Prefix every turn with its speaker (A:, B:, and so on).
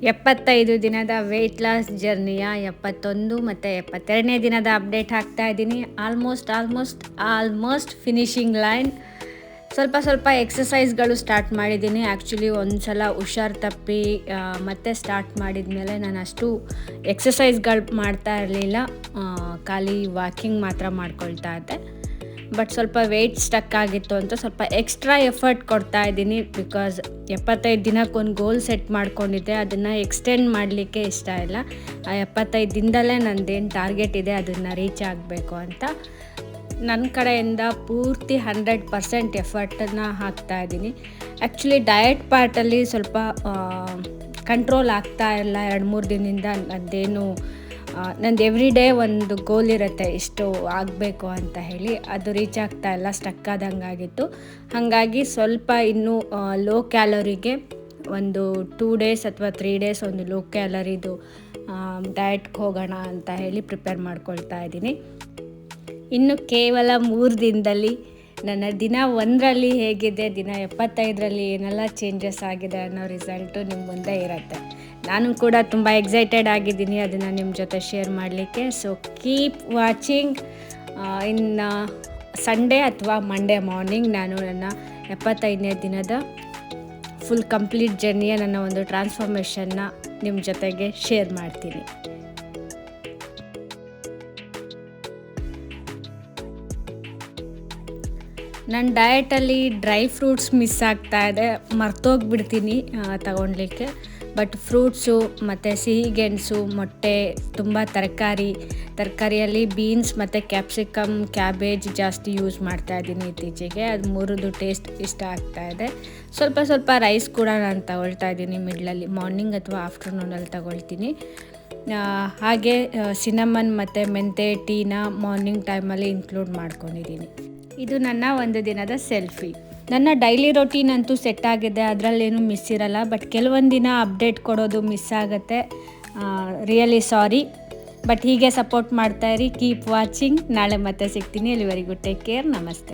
A: 75 ದಿನದ weight loss ಜರ್ನಿಯ 71 ಮತ್ತು 72ನೇ ದಿನದ ಅಪ್ಡೇಟ್ ಹಾಕ್ತಾ ಇದ್ದೀನಿ. Almost finishing line. ಸ್ವಲ್ಪ ಎಕ್ಸಸೈಸ್ಗಳು ಸ್ಟಾರ್ಟ್ ಮಾಡಿದ್ದೀನಿ. ಆ್ಯಕ್ಚುಲಿ ಒಂದು ಸಲ ಹುಷಾರು ತಪ್ಪಿ ಮತ್ತೆ ಸ್ಟಾರ್ಟ್ ಮಾಡಿದ ಮೇಲೆ ನಾನು ಅಷ್ಟು ಎಕ್ಸಸೈಸ್ಗಳು ಮಾಡ್ತಾ ಇರಲಿಲ್ಲ. ಖಾಲಿ ವಾಕಿಂಗ್ ಮಾತ್ರ ಮಾಡ್ಕೊಳ್ತಾ ಇದ್ದೆ. ಬಟ್ ಸ್ವಲ್ಪ ವೆಯ್ಟ್ ಸ್ಟಕ್ ಆಗಿತ್ತು ಅಂತ ಸ್ವಲ್ಪ ಎಕ್ಸ್ಟ್ರಾ ಎಫರ್ಟ್ ಕೊಡ್ತಾ ಇದ್ದೀನಿ. ಬಿಕಾಸ್ 75 ದಿನಕ್ಕೊಂದು ಗೋಲ್ ಸೆಟ್ ಮಾಡ್ಕೊಂಡಿದ್ದೆ, ಅದನ್ನು ಎಕ್ಸ್ಟೆಂಡ್ ಮಾಡಲಿಕ್ಕೆ ಇಷ್ಟ ಇಲ್ಲ. ಆ 75 ದಿನದಲ್ಲೇ ನನ್ನದೇನು ಟಾರ್ಗೆಟ್ ಇದೆ ಅದನ್ನು ರೀಚ್ ಆಗಬೇಕು ಅಂತ ನನ್ನ ಕಡೆಯಿಂದ ಪೂರ್ತಿ 100% ಎಫರ್ಟನ್ನು ಹಾಕ್ತಾ ಇದ್ದೀನಿ. ಆ್ಯಕ್ಚುಲಿ ಡಯಟ್ ಪಾರ್ಟಲ್ಲಿ ಸ್ವಲ್ಪ ಕಂಟ್ರೋಲ್ ಆಗ್ತಾ ಇಲ್ಲ 2-3 ದಿನದಿಂದ. ನಂದು ಎವ್ರಿ ಡೇ ಒಂದು ಗೋಲ್ ಇರುತ್ತೆ, ಇಷ್ಟು ಆಗಬೇಕು ಅಂತ ಹೇಳಿ. ಅದು ರೀಚ್ ಆಗ್ತಾ ಇಲ್ಲ, ಸ್ಟಕ್ ಆದಂಗೆ ಆಗಿತ್ತು. ಹಾಗಾಗಿ ಸ್ವಲ್ಪ ಇನ್ನೂ ಲೋ ಕ್ಯಾಲರಿಗೆ ಒಂದು 2 ಡೇಸ್ ಅಥವಾ 3 ಡೇಸ್ ಒಂದು ಲೋ ಕ್ಯಾಲರಿದು ಡಯಟ್ಗೆ ಹೋಗೋಣ ಅಂತ ಹೇಳಿ ಪ್ರಿಪೇರ್ ಮಾಡ್ಕೊಳ್ತಾ ಇದ್ದೀನಿ. ಇನ್ನು ಕೇವಲ 3 ದಿನದಲ್ಲಿ ನನ್ನ ದಿನ 1ರಲ್ಲಿ ಹೇಗಿದೆ, ದಿನ 75ರಲ್ಲಿ ಏನೆಲ್ಲ ಚೇಂಜಸ್ ಆಗಿದೆ ಅನ್ನೋ ರಿಸಲ್ಟು ನಿಮ್ಮ ಮುಂದೆ ಇರುತ್ತೆ. ನಾನು ಕೂಡ ತುಂಬ ಎಕ್ಸೈಟೆಡ್ ಆಗಿದ್ದೀನಿ ಅದನ್ನು ನಿಮ್ಮ ಜೊತೆ ಶೇರ್ ಮಾಡಲಿಕ್ಕೆ. So keep watching. ಇನ್ನು ಸಂಡೇ ಅಥವಾ ಮಂಡೇ ಮಾರ್ನಿಂಗ್ ನಾನು ನನ್ನ 75ನೇ ದಿನದ ಫುಲ್ ಕಂಪ್ಲೀಟ್ ಜರ್ನಿಯ ನನ್ನ ಒಂದು ಟ್ರಾನ್ಸ್ಫಾರ್ಮೇಷನ್ನ ನಿಮ್ಮ ಜೊತೆಗೆ ಶೇರ್ ಮಾಡ್ತೀನಿ. ನನ್ನ ಡಯಟಲ್ಲಿ ಡ್ರೈ ಫ್ರೂಟ್ಸ್ ಮಿಸ್ ಆಗ್ತಾ ಇದೆ, ಮರ್ತೋಗ್ಬಿಡ್ತೀನಿ ತಗೊಳ್ಲಿಕ್ಕೆ. ಬಟ್ ಫ್ರೂಟ್ಸು ಮತ್ತು ಸಿಹಿಗೆಣಸು, ಮೊಟ್ಟೆ, ತುಂಬ ತರಕಾರಿಯಲ್ಲಿ ಬೀನ್ಸ್ ಮತ್ತು ಕ್ಯಾಪ್ಸಿಕಮ್, ಕ್ಯಾಬೇಜ್ ಜಾಸ್ತಿ ಯೂಸ್ ಮಾಡ್ತಾ ಇದ್ದೀನಿ ಇತ್ತೀಚೆಗೆ. ಅದು 3ದು ಟೇಸ್ಟ್ ಇಷ್ಟ ಆಗ್ತಾ ಇದೆ. ಸ್ವಲ್ಪ ರೈಸ್ ಕೂಡ ನಾನು ತಗೊಳ್ತಾ ಇದ್ದೀನಿ ಮಿಡ್ಲಲ್ಲಿ, ಮಾರ್ನಿಂಗ್ ಅಥವಾ ಆಫ್ಟರ್ನೂನಲ್ಲಿ ತಗೊಳ್ತೀನಿ. ಹಾಗೆ ಸಿನಮನ್ ಮತ್ತು ಮೆಂತೆ ಟೀನ ಮಾರ್ನಿಂಗ್ ಟೈಮಲ್ಲಿ ಇನ್ಕ್ಲೂಡ್ ಮಾಡ್ಕೊಂಡಿದ್ದೀನಿ. ಇದು ನನ್ನ ಒಂದು ದಿನದ ಸೆಲ್ಫಿ. ನನ್ನ ಡೈಲಿ ರೊಟೀನ್ ಅಂತೂ ಸೆಟ್ ಆಗಿದೆ, ಅದರಲ್ಲೇನು ಮಿಸ್ ಇರಲ್ಲ. ಬಟ್ ಕೆಲವೊಂದು ದಿನ ಅಪ್ಡೇಟ್ ಕೊಡೋದು ಮಿಸ್ ಆಗುತ್ತೆ. Really sorry. ಬಟ್ ಹೀಗೆ ಸಪೋರ್ಟ್ ಮಾಡ್ತಾಯಿರಿ. Keep watching. ನಾಳೆ ಮತ್ತೆ ಸಿಗ್ತೀನಿ. ಅಲ್ಲಿವರೆಗೂ ಟೇಕ್ ಕೇರ್. ನಮಸ್ತೆ.